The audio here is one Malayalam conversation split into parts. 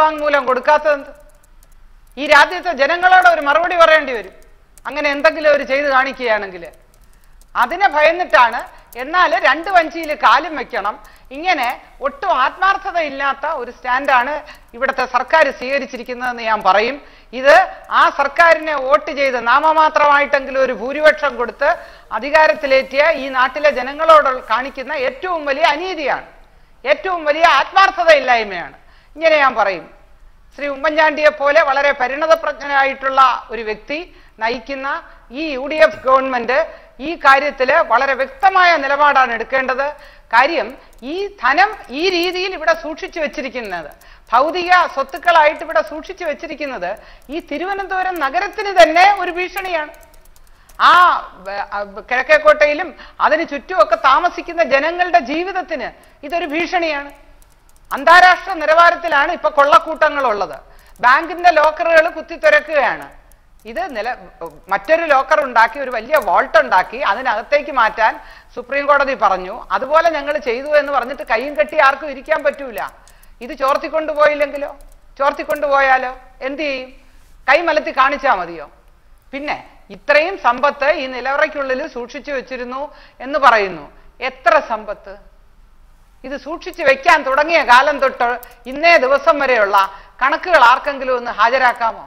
സത്യവാങ്മൂലം കൊടുക്കാത്തത്? ഈ രാജ്യത്തെ ജനങ്ങളോട് ഒരു മറുപടി പറയേണ്ടി വരും. അങ്ങനെ എന്തെങ്കിലും അവർ ചെയ്ത് കാണിക്കുകയാണെങ്കിൽ അതിനെ ഭയന്നിട്ടാണ്. എന്നാൽ 2 വഞ്ചിയിൽ കാലും വെക്കണം, ഇങ്ങനെ ഒട്ടും ആത്മാർത്ഥതയില്ലാത്ത ഒരു സ്റ്റാൻഡാണ് ഇവിടുത്തെ സർക്കാർ സ്വീകരിച്ചിരിക്കുന്നതെന്ന് ഞാൻ പറയും. ഇത് ആ സർക്കാരിനെ വോട്ട് ചെയ്ത് നാമമാത്രമായിട്ടെങ്കിലും ഒരു ഭൂരിപക്ഷം കൊടുത്ത് അധികാരത്തിലേറ്റിയ ഈ നാട്ടിലെ ജനങ്ങളോട് കാണിക്കുന്ന ഏറ്റവും വലിയ അനീതിയാണ്, ഏറ്റവും വലിയ ആത്മാർത്ഥതയില്ലായ്മയാണ്. ഇങ്ങനെ ഞാൻ പറയും. ശ്രീ ഉമ്മൻചാണ്ടിയെ പോലെ വളരെ പരിണതപ്രജ്ഞനായിട്ടുള്ള ഒരു വ്യക്തി നയിക്കുന്ന ഈ UDF ഗവൺമെന്റ് ഈ കാര്യത്തിൽ വളരെ വ്യക്തമായ നിലപാടാണ് എടുക്കേണ്ടത്. കാര്യം ഈ ധനം ഈ രീതിയിൽ ഇവിടെ സൂക്ഷിച്ചു വെച്ചിരിക്കുന്നത്, ഭൗതിക സ്വത്തുക്കളായിട്ട് ഇവിടെ സൂക്ഷിച്ചു വെച്ചിരിക്കുന്നത് ഈ തിരുവനന്തപുരം നഗരത്തിന് തന്നെ ഒരു ഭീഷണിയാണ്. ആ കിഴക്കേക്കോട്ടയിലും അതിന് ചുറ്റുമൊക്കെ താമസിക്കുന്ന ജനങ്ങളുടെ ജീവിതത്തിന് ഇതൊരു ഭീഷണിയാണ്. അന്താരാഷ്ട്ര നിലവാരത്തിലാണ് ഇപ്പൊ കൊള്ളക്കൂട്ടങ്ങളുള്ളത്. ബാങ്കിന്റെ ലോക്കറുകൾ കുത്തിത്തുരക്കുകയാണ്. ഇത് മറ്റൊരു ലോക്കർ ഉണ്ടാക്കി, ഒരു വലിയ വോൾട്ട് ഉണ്ടാക്കി അതിനകത്തേക്ക് മാറ്റാൻ സുപ്രീം കോടതി പറഞ്ഞു. അതുപോലെ ഞങ്ങൾ ചെയ്തു എന്ന് പറഞ്ഞിട്ട് കൈയും കെട്ടി ആർക്കും ഇരിക്കാൻ പറ്റൂല. ഇത് ചോർത്തിക്കൊണ്ടുപോയില്ലെങ്കിലോ, ചോർത്തിക്കൊണ്ടുപോയാലോ എന്ത് ചെയ്യും? കൈമലത്തി കാണിച്ചാൽ മതിയോ? പിന്നെ ഇത്രയും സമ്പത്ത് ഈ നിലവറയ്ക്കുള്ളിൽ സൂക്ഷിച്ചു വെച്ചിരുന്നു എന്ന് പറയുന്നു. എത്ര സമ്പത്ത്? ഇത് സൂക്ഷിച്ചു വെക്കാൻ തുടങ്ങിയ കാലം തൊട്ട് ഇന്നേ ദിവസം വരെയുള്ള കണക്കുകൾ ആർക്കെങ്കിലും ഒന്ന് ഹാജരാക്കാമോ?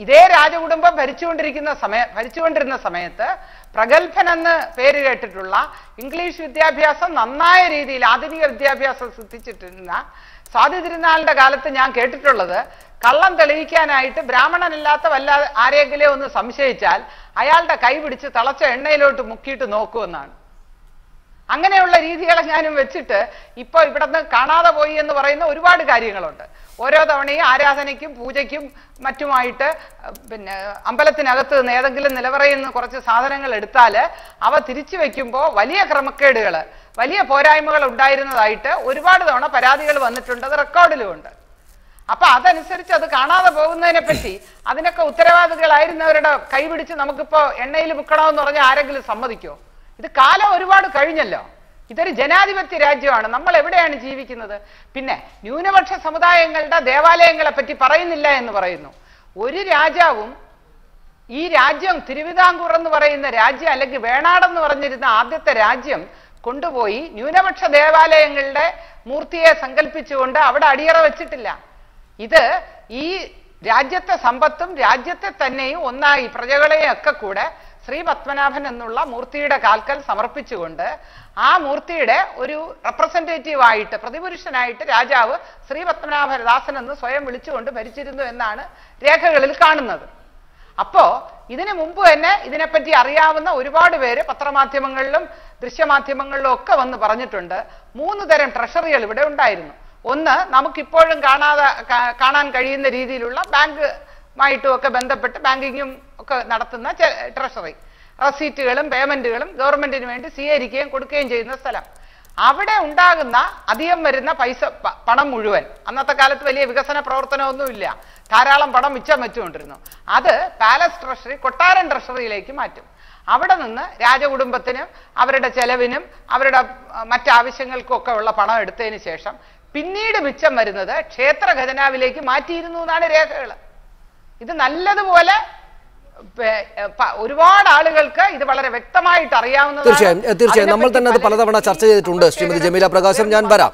ഇതേ രാജകുടുംബം ഭരിച്ചുകൊണ്ടിരുന്ന സമയത്ത് പ്രഗത്ഭനെന്ന് പേര് കേട്ടിട്ടുള്ള, ഇംഗ്ലീഷ് വിദ്യാഭ്യാസം നന്നായ രീതിയിൽ ആധുനിക വിദ്യാഭ്യാസം സിദ്ധിച്ചിട്ടിരുന്ന സ്വാതി തിരുനാളിന്റെ കാലത്ത് ഞാൻ കേട്ടിട്ടുള്ളത്, കള്ളം തെളിയിക്കാനായിട്ട് ബ്രാഹ്മണനില്ലാത്ത ആരെങ്കിലും ഒന്ന് സംശയിച്ചാൽ അയാളുടെ കൈ പിടിച്ച് തിളച്ച എണ്ണയിലോട്ട് മുക്കിയിട്ട് നോക്കുമെന്നാണ്. അങ്ങനെയുള്ള രീതികളെ ഞാനും വെച്ചിട്ട് ഇപ്പൊ ഇവിടുന്ന് കാണാതെ പോയി എന്ന് പറയുന്ന ഒരുപാട് കാര്യങ്ങളുണ്ട്. ഓരോ തവണയും ആരാധനയ്ക്കും പൂജയ്ക്കും മറ്റുമായിട്ട് അമ്പലത്തിനകത്ത് നിന്ന് ഏതെങ്കിലും നിലവറയിൽ നിന്ന് കുറച്ച് സാധനങ്ങൾ എടുത്താൽ അവ തിരിച്ചു വെക്കുമ്പോൾ വലിയ ക്രമക്കേടുകൾ, വലിയ പോരായ്മകൾ ഉണ്ടായിരുന്നതായിട്ട് ഒരുപാട് തവണ പരാതികൾ വന്നിട്ടുണ്ട്. അത് റെക്കോർഡിലുമുണ്ട്. അപ്പൊ അതനുസരിച്ച് അത് കാണാതെ പോകുന്നതിനെ പറ്റി അതിനൊക്കെ ഉത്തരവാദികളായിരുന്നവരുടെ കൈപിടിച്ച് നമുക്കിപ്പോ എണ്ണയിൽ മുക്കണമെന്ന് പറഞ്ഞാൽ ആരെങ്കിലും സമ്മതിക്കോ? ഇത് കാലം ഒരുപാട് കഴിഞ്ഞല്ലോ. ഇതൊരു ജനാധിപത്യ രാജ്യമാണ്. നമ്മൾ എവിടെയാണ് ജീവിക്കുന്നത്? പിന്നെ ന്യൂനപക്ഷ സമുദായങ്ങളുടെ ദേവാലയങ്ങളെ പറ്റി പറയുന്നില്ല എന്ന് പറയുന്നു. ഒരു രാജാവും ഈ രാജ്യം തിരുവിതാംകൂർ എന്ന് പറയുന്ന രാജ്യം, അല്ലെങ്കിൽ വേണാടെന്ന് പറഞ്ഞിരുന്ന ആദ്യത്തെ രാജ്യം കൊണ്ടുപോയി ന്യൂനപക്ഷ ദേവാലയങ്ങളുടെ മൂർത്തിയെ സങ്കല്പിച്ചുകൊണ്ട് അവിടെ അടിയറ വെച്ചിട്ടില്ല. ഇത് ഈ രാജ്യത്തെ സമ്പത്തും രാജ്യത്തെ തന്നെയും ഒന്നായി പ്രജകളെയും ഒക്കെ കൂടെ ശ്രീ പത്മനാഭൻ എന്നുള്ള മൂർത്തിയുടെ കാൽക്കൽ സമർപ്പിച്ചുകൊണ്ട് ആ മൂർത്തിയുടെ ഒരു റെപ്രസെന്റേറ്റീവായിട്ട്, പ്രതിപുരുഷനായിട്ട് രാജാവ് ശ്രീ പത്മനാഭദാസൻ എന്ന് സ്വയം വിളിച്ചുകൊണ്ട് ഭരിച്ചിരുന്നു എന്നാണ് രേഖകളിൽ കാണുന്നത്. അപ്പോ ഇതിനു മുമ്പ് തന്നെ ഇതിനെപ്പറ്റി അറിയാവുന്ന ഒരുപാട് പേര് പത്രമാധ്യമങ്ങളിലും ദൃശ്യമാധ്യമങ്ങളിലും ഒക്കെ വന്ന് പറഞ്ഞിട്ടുണ്ട്. 3 തരം ട്രഷറികൾ ഇവിടെ ഉണ്ടായിരുന്നു. ഒന്ന്, നമുക്കിപ്പോഴും കാണാൻ കഴിയുന്ന രീതിയിലുള്ള ബാങ്കുമായിട്ടും ഒക്കെ ബന്ധപ്പെട്ട് ബാങ്കിങ്ങും ഒക്കെ നടത്തുന്ന ട്രഷറി, റെസീറ്റുകളും പേയ്മെന്റുകളും ഗവൺമെന്റിന് വേണ്ടി സ്വീകരിക്കുകയും കൊടുക്കുകയും ചെയ്യുന്ന സ്ഥലം. അവിടെ ഉണ്ടാകുന്ന അധികം വരുന്ന പണം മുഴുവൻ, അന്നത്തെ കാലത്ത് വലിയ വികസന പ്രവർത്തനമൊന്നുമില്ല, ധാരാളം പണം മിച്ചം വെച്ചുകൊണ്ടിരുന്നു. അത് പാലസ് ട്രഷറി, കൊട്ടാരൻ ട്രഷറിയിലേക്ക് മാറ്റും. അവിടെ നിന്ന് രാജകുടുംബത്തിനും അവരുടെ ചെലവിനും അവരുടെ മറ്റാവശ്യങ്ങൾക്കും ഒക്കെ ഉള്ള പണം എടുത്തതിന് ശേഷം പിന്നീട് മിച്ചം വരുന്നത് ക്ഷേത്ര ഖജനാവിലേക്ക് മാറ്റിയിരുന്നു എന്നാണ് രേഖകൾ. ഇത് നല്ലതുപോലെ ഒരുപാട് ആളുകൾക്ക് ഇത് വളരെ വ്യക്തമായിട്ട് അറിയാവുന്നതാണ്. തീർച്ചയായും നമ്മൾ തന്നെ അത് പലതവണ ചർച്ച ചെയ്തിട്ടുണ്ട്. ശ്രീമതി ജമീല പ്രകാശം, ഞാൻ വരാം.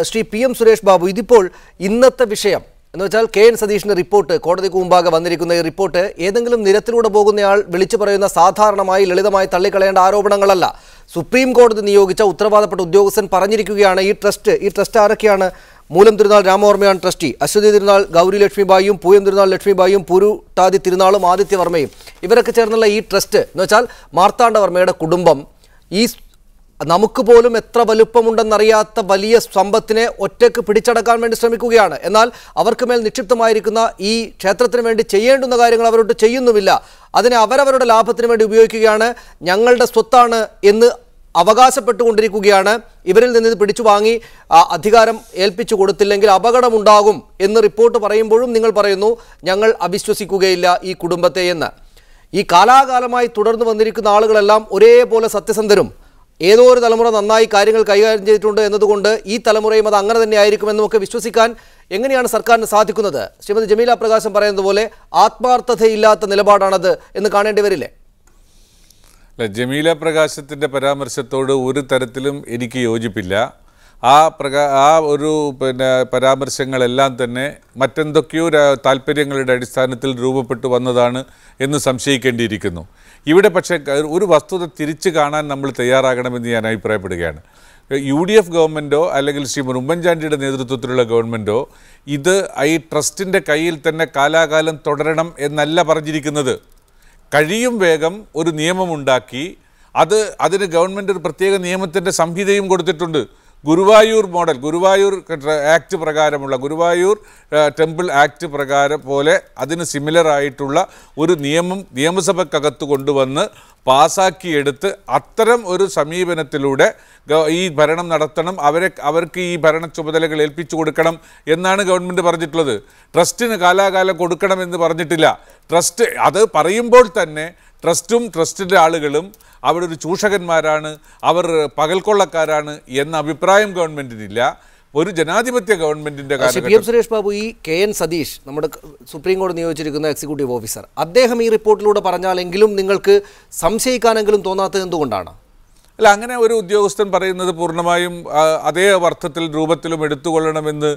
ശ്രീ PM സുരേഷ് ബാബു, ഇതിപ്പോൾ ഇന്നത്തെ വിഷയം എന്ന് വെച്ചാൽ KN സതീഷിന്റെ റിപ്പോർട്ട്, കോടതിക്ക് മുമ്പാകെ വന്നിരിക്കുന്ന ഈ റിപ്പോർട്ട് ഏതെങ്കിലും നിരത്തിലൂടെ പോകുന്നയാൾ വിളിച്ചു പറയുന്ന സാധാരണമായി ലളിതമായി തള്ളിക്കളയേണ്ട ആരോപണങ്ങളല്ല. സുപ്രീം കോടതി നിയോഗിച്ച ഉത്തരവാദപ്പെട്ട ഉദ്യോഗസ്ഥൻ പറഞ്ഞിരിക്കുകയാണ് ഈ ട്രസ്റ്റ് ആരൊക്കെയാണ്? മൂലം തിരുനാൾ രാമവർമ്മയാണ് ട്രസ്റ്റി, അശ്വതി തിരുനാൾ ഗൗരി ലക്ഷ്മിബായിയും, പൂയം തിരുനാൾ ലക്ഷ്മിബായിയും, പൂരുട്ടാതി തിരുനാളും ആദിത്യവർമ്മയും, ഇവരൊക്കെ ചേർന്നുള്ള ഈ ട്രസ്റ്റ് എന്ന് വെച്ചാൽ മാർത്താണ്ഡവർമ്മയുടെ കുടുംബം ഈ നമുക്ക് പോലും എത്ര വലുപ്പമുണ്ടെന്നറിയാത്ത വലിയ സമ്പത്തിനെ ഒറ്റയ്ക്ക് പിടിച്ചടക്കാൻ വേണ്ടി ശ്രമിക്കുകയാണ്. എന്നാൽ അവർക്ക് മേൽ നിക്ഷിപ്തമായിരിക്കുന്ന ഈ ക്ഷേത്രത്തിന് വേണ്ടി ചെയ്യേണ്ടുന്ന കാര്യങ്ങൾ അവരോട് ചെയ്യുന്നുമില്ല. അതിനെ അവരവരുടെ ലാഭത്തിന് വേണ്ടി ഉപയോഗിക്കുകയാണ്. ഞങ്ങളുടെ സ്വത്താണ് എന്ന് അവകാശപ്പെട്ടുകൊണ്ടിരിക്കുകയാണ്. ഇവരിൽ നിന്ന് പിടിച്ചു വാങ്ങി അധികാരം ഏൽപ്പിച്ചു കൊടുത്തില്ലെങ്കിൽ അപകടമുണ്ടാകും എന്ന് റിപ്പോർട്ട് പറയുമ്പോഴും നിങ്ങൾ പറയുന്നു ഞങ്ങൾ അവിശ്വസിക്കുകയില്ല ഈ കുടുംബത്തെ എന്ന്. ഈ കാലാകാലമായി തുടർന്ന് വന്നിരിക്കുന്ന ആളുകളെല്ലാം ഒരേപോലെ സത്യസന്ധരും ഏതോ ഒരു തലമുറ നന്നായി കാര്യങ്ങൾ കൈകാര്യം ചെയ്തിട്ടുണ്ട് എന്നതുകൊണ്ട് ഈ തലമുറയും അത് അങ്ങനെ തന്നെ ആയിരിക്കുമെന്നും ഒക്കെ വിശ്വസിക്കാൻ എങ്ങനെയാണ് സർക്കാരിന് സാധിക്കുന്നത്? ശ്രീമതി ജമീല പ്രകാശം പറയുന്നത് പോലെ ആത്മാർത്ഥതയില്ലാത്ത നിലപാടാണത് എന്ന് കാണേണ്ടി വരില്ലേ? ജമീല പ്രകാശത്തിൻ്റെ പരാമർശത്തോട് ഒരു തരത്തിലും എനിക്ക് യോജിപ്പില്ല. ആ ഒരു പരാമർശങ്ങളെല്ലാം തന്നെ മറ്റെന്തൊക്കെയോ താല്പര്യങ്ങളുടെ അടിസ്ഥാനത്തിൽ രൂപപ്പെട്ടു വന്നതാണ് എന്ന് സംശയിക്കേണ്ടിയിരിക്കുന്നു. ഇവിടെ പക്ഷേ ഒരു വസ്തുത തിരിച്ചു കാണാൻ നമ്മൾ തയ്യാറാകണമെന്ന് ഞാൻ അഭിപ്രായപ്പെടുകയാണ്. UDF ഗവൺമെൻറ്റോ അല്ലെങ്കിൽ ശ്രീ ഉമ്മൻചാണ്ടിയുടെ നേതൃത്വത്തിലുള്ള ഗവൺമെൻറ്റോ ഇത് ഈ ട്രസ്റ്റിൻ്റെ കയ്യിൽ തന്നെ കാലാകാലം തുടരണം എന്നല്ല പറഞ്ഞിരിക്കുന്നത്. കഴിയും വേഗം ഒരു നിയമമുണ്ടാക്കി അതിന് ഗവൺമെൻറ് ഒരു പ്രത്യേക നിയമത്തിൻ്റെ സംഹിതയും കൊടുത്തിട്ടുണ്ട്. ഗുരുവായൂർ മോഡൽ, ഗുരുവായൂർ ആക്ട് പ്രകാരമുള്ള ഗുരുവായൂർ ടെമ്പിൾ ആക്ട് പ്രകാരം പോലെ അതിന് സിമിലറായിട്ടുള്ള ഒരു നിയമസഭക്കകത്ത് കൊണ്ടുവന്ന് പാസാക്കിയെടുത്ത് അത്തരം ഒരു സമീപനത്തിലൂടെ ഈ ഭരണം നടത്തണം, അവർക്ക് ഈ ഭരണ ചുമതലകൾ ഏൽപ്പിച്ചു കൊടുക്കണം എന്നാണ് ഗവൺമെൻറ് പറഞ്ഞിട്ടുള്ളത്. ട്രസ്റ്റിന് കാലാകാലം കൊടുക്കണമെന്ന് പറഞ്ഞിട്ടില്ല. ട്രസ്റ്റ് അത് പറയുമ്പോൾ തന്നെ ട്രസ്റ്റും ട്രസ്റ്റിൻ്റെ ആളുകളും അവിടെ ഒരു ചൂഷകന്മാരാണ്, അവർ പകൽക്കൊള്ളക്കാരാണ് എന്ന അഭിപ്രായം ഗവൺമെൻറ്റിനില്ല. ഒരു ജനാധിപത്യ ഗവൺമെന്റിന്റെ കാലഘട്ടം. സുരേഷ് ബാബു, ഈ KN സതീഷ് നമ്മുടെ സുപ്രീം കോടതി നിയോഗിച്ചിരിക്കുന്ന എക്സിക്യൂട്ടീവ് ഓഫീസർ, അദ്ദേഹം ഈ റിപ്പോർട്ടിലൂടെ പറഞ്ഞാലെങ്കിലും നിങ്ങൾക്ക് സംശയിക്കാനെങ്കിലും തോന്നാത്തത് എന്തുകൊണ്ടാണ്? അല്ല, അങ്ങനെ ഒരു ഉദ്യോഗസ്ഥൻ പറയുന്നത് പൂർണ്ണമായും അതേ അർത്ഥത്തിൽ രൂപത്തിലും എടുത്തുകൊള്ളണമെന്ന്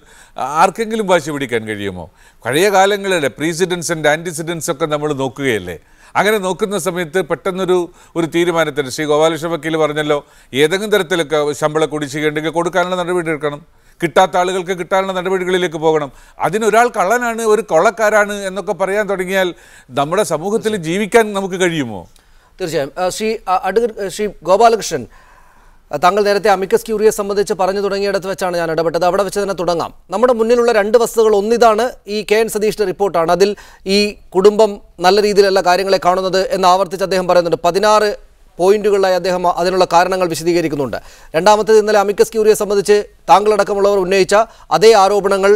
ആർക്കെങ്കിലും വാശി പിടിക്കാൻ കഴിയുമോ? പഴയ കാലങ്ങളിലെ പ്രീസിഡൻസ് ആൻഡ് ആൻറ്റിസിഡൻസ് ഒക്കെ നമ്മൾ നോക്കുകയല്ലേ. അങ്ങനെ നോക്കുന്ന സമയത്ത് പെട്ടെന്നൊരു തീരുമാനത്തിന് ശ്രീ ഗോപാലകൃഷ്ണ വക്കീൽ പറഞ്ഞല്ലോ, ഏതെങ്കിലും തരത്തിലൊക്കെ ശമ്പള കുടിശ്ശികയുണ്ടെങ്കിൽ കൊടുക്കാനുള്ള നടപടി എടുക്കണം, കിട്ടാത്ത ആളുകൾക്ക് കിട്ടാനുള്ള നടപടികളിലേക്ക് പോകണം. അതിനൊരാൾ കള്ളനാണ്, ഒരു കൊള്ളക്കാരാണ് എന്നൊക്കെ പറയാൻ തുടങ്ങിയാൽ നമ്മുടെ സമൂഹത്തിൽ ജീവിക്കാൻ നമുക്ക് കഴിയുമോ? തീർച്ചയായും. ശ്രീ ഗോപാലകൃഷ്ണൻ, താങ്കൾ നേരത്തെ അമിക്കസ് ക്യൂറിയെ സംബന്ധിച്ച് പറഞ്ഞു തുടങ്ങിയിടത്ത് വെച്ചാണ് ഞാൻ ഇടപെട്ടത്. അവിടെ വെച്ച് തന്നെ തുടങ്ങാം. നമ്മുടെ മുന്നിലുള്ള രണ്ട് വസ്തുതകൾ, ഒന്നിതാണ് ഈ KN സതീഷിന്റെ റിപ്പോർട്ടാണ്. അതിൽ ഈ കുടുംബം നല്ല രീതിയിലല്ല കാര്യങ്ങളെ കാണുന്നത് എന്ന് ആവർത്തിച്ച് അദ്ദേഹം പറയുന്നുണ്ട്. 16 പോയിന്റുകളിലായി അദ്ദേഹം അതിനുള്ള കാരണങ്ങൾ വിശദീകരിക്കുന്നുണ്ട്. രണ്ടാമത്തേത്, ഇന്നലെ അമിക്കസ് ക്യൂറിയെ സംബന്ധിച്ച് താങ്കളടക്കമുള്ളവർ ഉന്നയിച്ച അതേ ആരോപണങ്ങൾ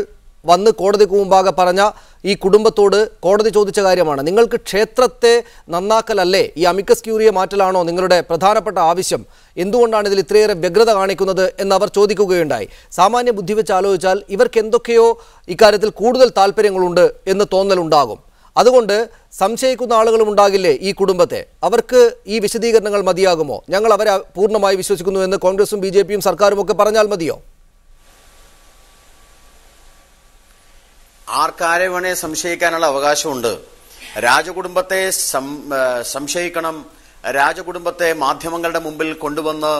വന്ന് കോടതിക്ക് മുമ്പാകെ പറഞ്ഞ ഈ കുടുംബത്തോട് കോടതി ചോദിച്ച കാര്യമാണ്. നിങ്ങൾക്ക് ക്ഷേത്രത്തെ നന്നാക്കലല്ലേ, ഈ അമിക്കസ് ക്യൂറിയെ മാറ്റലാണോ നിങ്ങളുടെ പ്രധാനപ്പെട്ട ആവശ്യം? എന്തുകൊണ്ടാണ് ഇതിൽ ഇത്രയേറെ വ്യഗ്രത കാണിക്കുന്നത് എന്നവർ ചോദിക്കുകയുണ്ടായി. സാമാന്യ ബുദ്ധി വെച്ച് ആലോചിച്ചാൽ ഇവർക്ക് എന്തൊക്കെയോ ഇക്കാര്യത്തിൽ കൂടുതൽ താല്പര്യങ്ങളുണ്ട് എന്ന് തോന്നലുണ്ടാകും. അതുകൊണ്ട് സംശയിക്കുന്ന ആളുകളും ഉണ്ടാകില്ലേ ഈ കുടുംബത്തെ? അവർക്ക് ഈ വിശദീകരണങ്ങൾ മതിയാകുമോ? ഞങ്ങൾ അവരെ പൂർണ്ണമായി വിശ്വസിക്കുന്നു എന്ന് കോൺഗ്രസും BJPയും സർക്കാരും ഒക്കെ പറഞ്ഞാൽ മതിയോ? ആർക്കാരെ വേണേ സംശയിക്കാനുള്ള അവകാശമുണ്ട്. രാജകുടുംബത്തെ സംശയിക്കണം, രാജകുടുംബത്തെ മാധ്യമങ്ങളുടെ മുമ്പിൽ കൊണ്ടുവന്ന്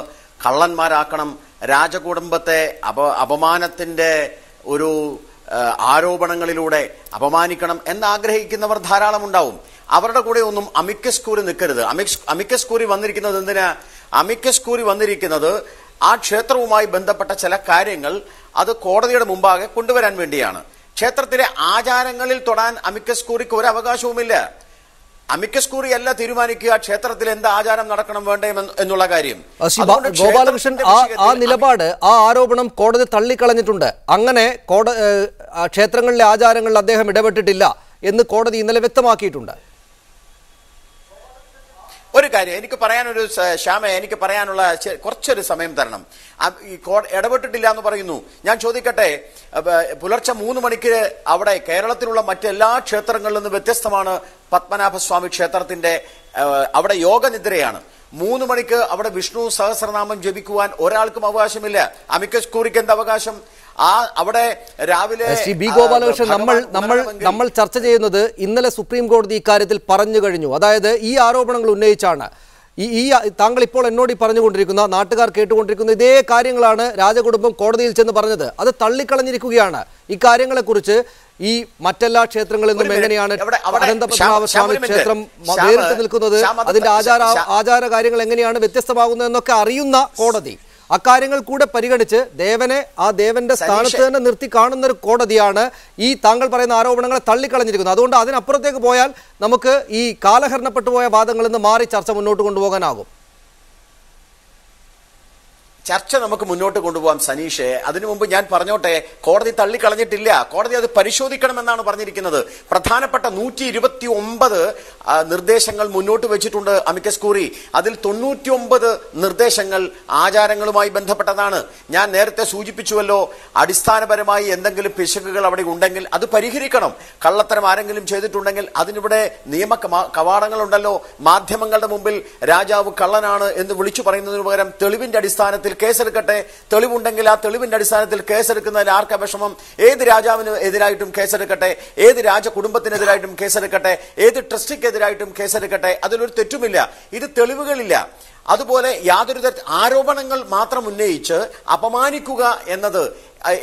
കള്ളന്മാരാക്കണം, രാജകുടുംബത്തെ അപമാനത്തിന്റെ ഒരു ആരോപണങ്ങളിലൂടെ അപമാനിക്കണം എന്നാഗ്രഹിക്കുന്നവർ ധാരാളം ഉണ്ടാവും. അവരുടെ കൂടെ ഒന്നും അമിക്കസ് ക്യൂറി നിൽക്കരുത്. അമിക്കസ് ക്യൂറി വന്നിരിക്കുന്നത് എന്തിനാ? അമിക്കസ് ക്യൂറി വന്നിരിക്കുന്നത് ആ ക്ഷേത്രവുമായി ബന്ധപ്പെട്ട ചില കാര്യങ്ങൾ അത് കോടതിയുടെ മുമ്പാകെ കൊണ്ടുവരാൻ വേണ്ടിയാണ്. ക്ഷേത്രത്തിലെ ആചാരങ്ങളിൽ തൊടാൻ അമിക്കസ് ക്യൂറിക്ക് ഒരു അവകാശവുമില്ല. അമിക്കസ് ക്യൂറി അല്ല തീരുമാനിക്കുക ക്ഷേത്രത്തിൽ എന്ത് ആചാരം നടക്കണം വേണ്ടേ എന്നുള്ള കാര്യം. ഗോപാലകൃഷ്ണൻ, ആ നിലപാട്, ആ ആരോപണം കോടതി തള്ളിക്കളഞ്ഞിട്ടുണ്ട്. അങ്ങനെ ക്ഷേത്രങ്ങളിലെ ആചാരങ്ങളിൽ അദ്ദേഹം ഇടപെട്ടിട്ടില്ല എന്ന് കോടതി ഇന്നലെ വ്യക്തമാക്കിയിട്ടുണ്ട്. ഒരു കാര്യം എനിക്ക് പറയാനൊരു എനിക്ക് പറയാനുള്ള കുറച്ചൊരു സമയം തരണം. ഈ ഇടപെട്ടിട്ടില്ല എന്ന് പറയുന്നു. ഞാൻ ചോദിക്കട്ടെ, പുലർച്ചെ 3 മണിക്ക് അവിടെ കേരളത്തിലുള്ള മറ്റെല്ലാ ക്ഷേത്രങ്ങളിൽ നിന്ന് വ്യത്യസ്തമാണ് പത്മനാഭസ്വാമി ക്ഷേത്രത്തിന്റെ അവിടെ യോഗനിദ്രയാണ്. 3 മണിക്ക് അവിടെ വിഷ്ണു സഹസ്രനാമം ജപിക്കുവാൻ ഒരാൾക്കും അവകാശമില്ല. അമിക്കസ് ക്യൂറിക്ക് എന്ത് അവകാശം? അവിടെ രാവിലെ ശ്രീ B. ഗോപാലകൃഷ്ണൻ, നമ്മൾ ചർച്ച ചെയ്യുന്നത് ഇന്നലെ സുപ്രീം കോടതി ഇക്കാര്യത്തിൽ പറഞ്ഞു കഴിഞ്ഞു. അതായത് ഈ ആരോപണങ്ങൾ ഉന്നയിച്ചാണ് ഈ താങ്കൾ ഇപ്പോൾ എന്നോട് പറഞ്ഞുകൊണ്ടിരിക്കുന്ന, നാട്ടുകാർ കേട്ടുകൊണ്ടിരിക്കുന്ന ഇതേ കാര്യങ്ങളാണ് രാജകുടുംബം കോടതിയിൽ ചെന്ന് പറഞ്ഞത്. അത് തള്ളിക്കളഞ്ഞിരിക്കുകയാണ്. ഈ കാര്യങ്ങളെക്കുറിച്ച് ഈ മറ്റെല്ലാ ക്ഷേത്രങ്ങളിൽ നിന്നും എങ്ങനെയാണ് അനന്തപത്മനാഭസ്വാമി ക്ഷേത്രം വേറിട്ട് നിൽക്കുന്നത്, അതിന്റെ ആചാര കാര്യങ്ങൾ എങ്ങനെയാണ് വ്യത്യസ്തമാകുന്നത് എന്നൊക്കെ അറിയുന്ന കോടതി അക്കാര്യങ്ങൾ കൂടെ പരിഗണിച്ച് ദേവന്റെ സ്ഥാനത്ത് തന്നെ നിർത്തി കാണുന്ന ഒരു കോടതിയാണ് ഈ താങ്കൾ പറയുന്ന ആരോപണങ്ങളെ തള്ളിക്കളഞ്ഞിരിക്കുന്നത്. അതുകൊണ്ട് അതിനപ്പുറത്തേക്ക് പോയാൽ നമുക്ക് ഈ കാലഹരണപ്പെട്ടു പോയ വാദങ്ങളിൽ നിന്ന് മാറി ചർച്ച മുന്നോട്ട് കൊണ്ടുപോകാനാകും. ചർച്ച നമുക്ക് മുന്നോട്ട് കൊണ്ടുപോകാം സനീഷെ. അതിനു മുമ്പ് ഞാൻ പറഞ്ഞോട്ടെ, കോടതി തള്ളിക്കളഞ്ഞിട്ടില്ല. കോടതി അത് പരിശോധിക്കണമെന്നാണ് പറഞ്ഞിരിക്കുന്നത്. പ്രധാനപ്പെട്ട 129 നിർദ്ദേശങ്ങൾ മുന്നോട്ട് വെച്ചിട്ടുണ്ട് അമിക്കസ് ക്യൂറി. അതിൽ 99 നിർദ്ദേശങ്ങൾ ആചാരങ്ങളുമായി ബന്ധപ്പെട്ടതാണ്. ഞാൻ നേരത്തെ സൂചിപ്പിച്ചുവല്ലോ, അടിസ്ഥാനപരമായി എന്തെങ്കിലും പിശകുകൾ അവിടെ ഉണ്ടെങ്കിൽ അത് പരിഹരിക്കണം. കള്ളത്തരം ആരെങ്കിലും ചെയ്തിട്ടുണ്ടെങ്കിൽ അതിനിവിടെ നിയമ കവാടങ്ങളുണ്ടല്ലോ. മാധ്യമങ്ങളുടെ മുമ്പിൽ രാജാവ് കള്ളനാണ് എന്ന് വിളിച്ചു പറയുന്നതിന് പകരം തെളിവിന്റെ അടിസ്ഥാനത്തിൽ കേസെടുക്കട്ടെ. തെളിവുണ്ടെങ്കിൽ ആ തെളിവിന്റെ അടിസ്ഥാനത്തിൽ കേസെടുക്കുന്നതിൽ ആർക്കാ വിഷമം? ഏത് രാജാവിന് എതിരായിട്ടും കേസെടുക്കട്ടെ, ഏത് രാജ കുടുംബത്തിനെതിരായിട്ടും കേസെടുക്കട്ടെ, ഏത് ട്രസ്റ്റിക്കെതിരായിട്ടും കേസെടുക്കട്ടെ. അതിലൊരു തെറ്റുമില്ല. ഇത് തെളിവുകളില്ല. അതുപോലെ യാതൊരു ആരോപണങ്ങൾ മാത്രം ഉന്നയിച്ച് അപമാനിക്കുക എന്നത്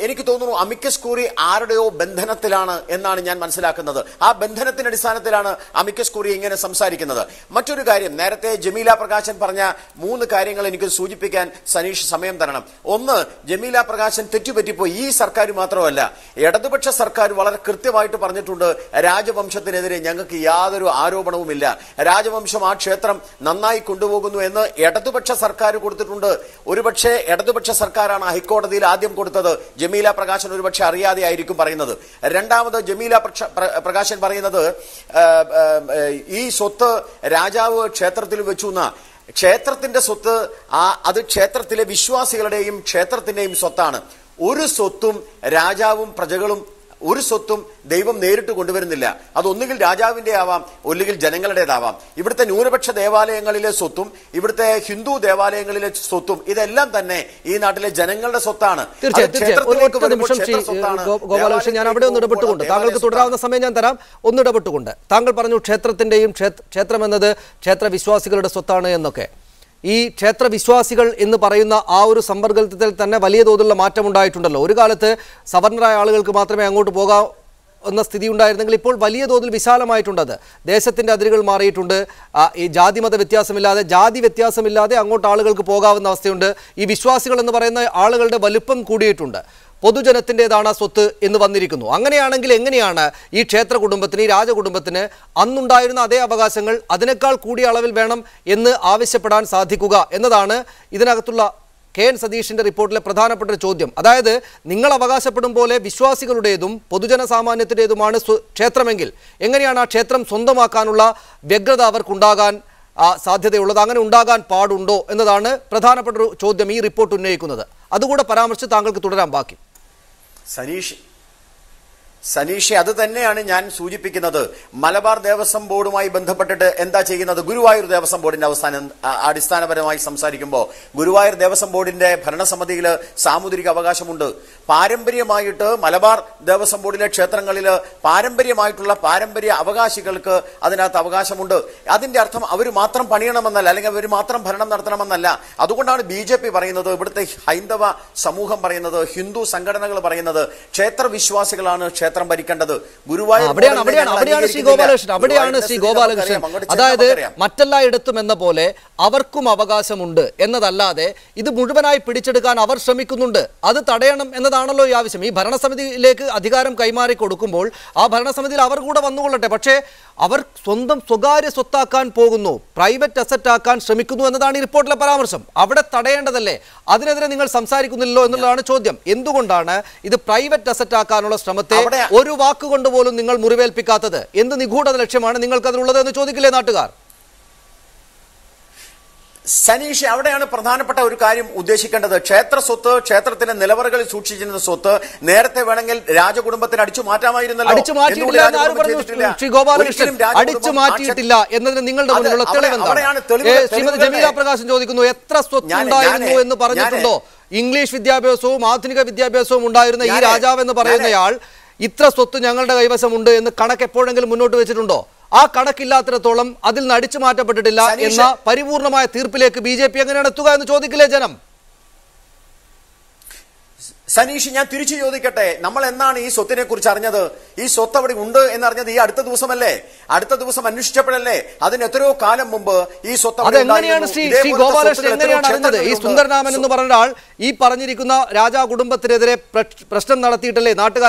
എനിക്ക് തോന്നുന്നു അമിക്കസ് ക്യൂറി ആരുടെയോ ബന്ധനത്തിലാണ് എന്നാണ് ഞാൻ മനസ്സിലാക്കുന്നത്. ആ ബന്ധനത്തിന്റെ അടിസ്ഥാനത്തിലാണ് അമിക്കസ് ക്യൂറി ഇങ്ങനെ സംസാരിക്കുന്നത്. മറ്റൊരു കാര്യം, നേരത്തെ ജമീല പ്രകാശൻ പറഞ്ഞ 3 കാര്യങ്ങൾ എനിക്ക് സൂചിപ്പിക്കാൻ സനീഷ് സമയം തരണം. ഒന്ന്, ജമീല പ്രകാശൻ തെറ്റുപറ്റിപ്പോയി. ഈ സർക്കാർ മാത്രമല്ല, ഇടതുപക്ഷ സർക്കാർ വളരെ കൃത്യമായിട്ട് പറഞ്ഞിട്ടുണ്ട്, രാജവംശത്തിനെതിരെ ഞങ്ങൾക്ക് യാതൊരു ആരോപണവുമില്ല, രാജവംശം ആ ക്ഷേത്രം നന്നായി കൊണ്ടുപോകുന്നു എന്ന് ഇടതുപക്ഷ സർക്കാർ കൊടുത്തിട്ടുണ്ട്. ഒരുപക്ഷെ ഇടതുപക്ഷ സർക്കാരാണ് ഹൈക്കോടതിയിൽ ആദ്യം കൊടുത്തത്. ജമീല പ്രകാശൻ ഒരുപക്ഷെ അറിയാതെ ആയിരിക്കും പറയുന്നത്. രണ്ടാമത്, ജമീല പ്രകാശൻ പറയുന്നത് ഈ സ്വത്ത് രാജാവ് ക്ഷേത്രത്തിൽ വെച്ചു എന്ന. ക്ഷേത്രത്തിന്റെ സ്വത്ത് അത് ക്ഷേത്രത്തിലെ വിശ്വാസികളുടെയും ക്ഷേത്രത്തിന്റെയും സ്വത്താണ്. ഒരു സ്വത്തും രാജാവും പ്രജകളും ഒരു സ്വത്തും ദൈവം നേരിട്ട് കൊണ്ടുവരുന്നില്ല. അതൊന്നുകിൽ രാജാവിന്റെ ആവാം, ഒന്നുകിൽ ജനങ്ങളുടേതാവാം. ഇവിടുത്തെ ന്യൂനപക്ഷ ദേവാലയങ്ങളിലെ സ്വത്തും ഇവിടുത്തെ ഹിന്ദു ദേവാലയങ്ങളിലെ സ്വത്തും ഇതെല്ലാം തന്നെ ഈ നാട്ടിലെ ജനങ്ങളുടെ സ്വത്താണ്. ഗോപാലകൃഷ്ണൻ, ഞാൻ അവിടെ ഒന്ന് ഇടപെട്ടുകൊണ്ട്, താങ്കൾക്ക് തുടരാവുന്ന സമയം ഞാൻ തരാം. ഒന്ന് ഇടപെട്ടുകൊണ്ട്, താങ്കൾ പറഞ്ഞു ക്ഷേത്രത്തിന്റെയും ക്ഷേത്രം എന്നത് ക്ഷേത്ര വിശ്വാസികളുടെ സ്വത്താണ് എന്നൊക്കെ. ഈ ക്ഷേത്രവിശ്വാസികൾ എന്ന് പറയുന്ന ആ ഒരു സമ്പർക്കത്തിൽ തന്നെ വലിയ തോതിലുള്ള മാറ്റമുണ്ടായിട്ടുണ്ടല്ലോ. ഒരു കാലത്ത് സവർണരായ ആളുകൾക്ക് മാത്രമേ അങ്ങോട്ട് പോകാവുന്ന സ്ഥിതി ഉണ്ടായിരുന്നെങ്കിൽ ഇപ്പോൾ വലിയ തോതിൽ വിശാലമായിട്ടുണ്ടത്. ദേശത്തിൻ്റെ അതിരുകൾ മാറിയിട്ടുണ്ട്. ഈ ജാതിമത വ്യത്യാസമില്ലാതെ, ജാതി വ്യത്യാസമില്ലാതെ അങ്ങോട്ട് ആളുകൾക്ക് പോകാവുന്ന അവസ്ഥയുണ്ട്. ഈ വിശ്വാസികൾ എന്ന് പറയുന്ന ആളുകളുടെ വലുപ്പം കൂടിയിട്ടുണ്ട്. പൊതുജനത്തിൻ്റെതാണ് സ്വത്ത് എന്ന് വന്നിരിക്കുന്നു. അങ്ങനെയാണെങ്കിൽ എങ്ങനെയാണ് ഈ ക്ഷേത്ര കുടുംബത്തിന്, ഈ രാജകുടുംബത്തിന് അന്നുണ്ടായിരുന്ന അതേ അവകാശങ്ങൾ അതിനേക്കാൾ കൂടിയ അളവിൽ വേണം എന്ന് ആവശ്യപ്പെടാൻ സാധിക്കുക എന്നതാണ് ഇതിനകത്തുള്ള കെ എൻ സതീഷിൻ്റെ റിപ്പോർട്ടിലെ പ്രധാനപ്പെട്ട ഒരു ചോദ്യം. അതായത്, നിങ്ങൾ അവകാശപ്പെടും പോലെ വിശ്വാസികളുടേതും പൊതുജന സാമാന്യത്തിൻ്റെതുമാണ് ക്ഷേത്രമെങ്കിൽ എങ്ങനെയാണ് ആ ക്ഷേത്രം സ്വന്തമാക്കാനുള്ള വ്യഗ്രത അവർക്കുണ്ടാകാൻ സാധ്യതയുള്ളത്? അങ്ങനെ ഉണ്ടാകാൻ പാടുണ്ടോ എന്നതാണ് പ്രധാനപ്പെട്ട ഒരു ചോദ്യം ഈ റിപ്പോർട്ട് ഉന്നയിക്കുന്നത്. അതുകൂടെ പരാമർശിച്ച് താങ്കൾക്ക് തുടരാൻ ബാക്കി. സനീഷ്, അത് തന്നെയാണ് ഞാൻ സൂചിപ്പിക്കുന്നത്. മലബാർ ദേവസ്വം ബോർഡുമായി ബന്ധപ്പെട്ടിട്ട് എന്താ ചെയ്യുന്നത്? ഗുരുവായൂർ ദേവസ്വം ബോർഡിന്റെ അടിസ്ഥാനപരമായി സംസാരിക്കുമ്പോൾ ഗുരുവായൂർ ദേവസ്വം ബോർഡിന്റെ ഭരണസമിതിയിൽ സാമുദ്രിക അവകാശമുണ്ട്. പാരമ്പര്യമായിട്ട് മലബാർ ദേവസ്വം ബോർഡിലെ ക്ഷേത്രങ്ങളിൽ പാരമ്പര്യമായിട്ടുള്ള പാരമ്പര്യ അവകാശികൾക്ക് അതിനകത്ത് അവകാശമുണ്ട്. അതിന്റെ അർത്ഥം അവർ മാത്രം പണിയണമെന്നല്ല, അല്ലെങ്കിൽ അവർ മാത്രം ഭരണം നടത്തണമെന്നല്ല. അതുകൊണ്ടാണ് BJP പറയുന്നത്, ഇവിടുത്തെ ഹൈന്ദവ സമൂഹം പറയുന്നത്, ഹിന്ദു സംഘടനകൾ പറയുന്നത് ക്ഷേത്രവിശ്വാസികളാണ് ക്ഷേത്രം ഭരിക്കേണ്ടത്. ഗുരുവായൂർ അവിടെയാണ് ശ്രീ ഗോപാലകൃഷ്ണൻ, അതായത് മറ്റെല്ലായിടത്തും എന്ന പോലെ അവർക്കും അവകാശമുണ്ട് എന്നതല്ലാതെ ഇത് മുഴുവനായി പിടിച്ചെടുക്കാൻ അവർ ശ്രമിക്കുന്നുണ്ട്. അത് തടയണം എന്നതാണല്ലോ ഈ ആവശ്യം. ഈ ഭരണസമിതിയിലേക്ക് അധികാരം കൈമാറി കൊടുക്കുമ്പോൾ ആ ഭരണസമിതിയിൽ അവർ കൂടെ വന്നുകൊള്ളട്ടെ. പക്ഷേ അവർ സ്വന്തം സ്വകാര്യ സ്വത്താക്കാൻ പോകുന്നു, പ്രൈവറ്റ് അസറ്റ് ആക്കാൻ ശ്രമിക്കുന്നു എന്നതാണ് ഈ റിപ്പോർട്ടിലെ പരാമർശം. അവിടെ തടയേണ്ടതല്ലേ? അതിനെതിരെ നിങ്ങൾ സംസാരിക്കുന്നില്ലല്ലോ എന്നുള്ളതാണ് ചോദ്യം. എന്തുകൊണ്ടാണ് ഇത് പ്രൈവറ്റ് അസറ്റ് ആക്കാനുള്ള ശ്രമത്തെ ഒരു വാക്കുകൊണ്ട് പോലും നിങ്ങൾ മുറിവേൽപ്പിക്കാത്തത്? എന്ത് നിഗൂഢ ലക്ഷ്യമാണ് നിങ്ങൾക്ക് അതിനുള്ളത് എന്ന് ചോദിക്കില്ലേ നാട്ടുകാർ? സനീഷ്, അവിടെയാണ് പ്രധാനപ്പെട്ട ഒരു കാര്യം ഉദ്ദേശിക്കേണ്ടത്. ക്ഷേത്ര സ്വത്ത്, ക്ഷേത്രത്തിന്റെ നിലവറകളിൽ സൂക്ഷിച്ചിരുന്ന സ്വത്ത് നേരത്തെ വേണമെങ്കിൽ രാജകുടുംബത്തിന് അടിച്ചു മാറ്റാമായിരുന്നല്ലോ. അടിച്ചു മാറ്റിയിട്ടില്ല എന്നതിന് നിങ്ങളുടെ മുന്നിലുള്ള തെളിവെന്താണ്? ശ്രീമതി ജമീല പ്രകാശൻ ചോദിക്കുന്നു, എത്ര സ്വത്ത് ഉണ്ടായിരുന്നു എന്ന് പറഞ്ഞിട്ടുണ്ടോ? ഇംഗ്ലീഷ് വിദ്യാഭ്യാസവും ആധുനിക വിദ്യാഭ്യാസവും ഉണ്ടായിരുന്ന ഈ രാജാവ് എന്ന് പറയുന്നയാൾ ഇത്ര സ്വത്ത് ഞങ്ങളുടെ കൈവശമുണ്ട് എന്ന് കണക്ക് എപ്പോഴെങ്കിലും മുന്നോട്ട് വെച്ചിട്ടുണ്ടോ? ആ കണക്കില്ലാത്തിടത്തോളം അതിൽ നിന്ന് അടിച്ചു മാറ്റപ്പെട്ടിട്ടില്ല എന്ന പരിപൂർണമായ തീർപ്പിലേക്ക് BJP എങ്ങനെയാണ് എത്തുക എന്ന് ചോദിക്കില്ലേ ജനം? സനീഷ്, ഞാൻ തിരിച്ചു ചോദിക്കട്ടെ, നമ്മൾ എന്നാണ് ഈ സ്വത്തിനെ കുറിച്ച് അറിഞ്ഞത്? ഈ സ്വത്ത് അവിടെ ഉണ്ട് എന്നറിഞ്ഞത് ഈ അടുത്ത ദിവസമല്ലേ? അടുത്ത ദിവസം അന്വേഷിച്ചപ്പോഴല്ലേ? അതിന് എത്രയോ കാലം മുമ്പ് ഈ സ്വത്ത് അതെങ്ങനെയാണ് ശ്രീ ഗോപാലകൃഷ്ണൻ എങ്ങനെയാണ് അറിഞ്ഞത്? ഈ സുന്ദരരാമൻ എന്ന് പറഞ്ഞ ആൾ ഈ പറഞ്ഞിരിക്കുന്ന രാജാ കുടുംബത്തിനെതിരെ പ്രശ്നം നടത്തിയിട്ടല്ലേ നാട്ടുകാർ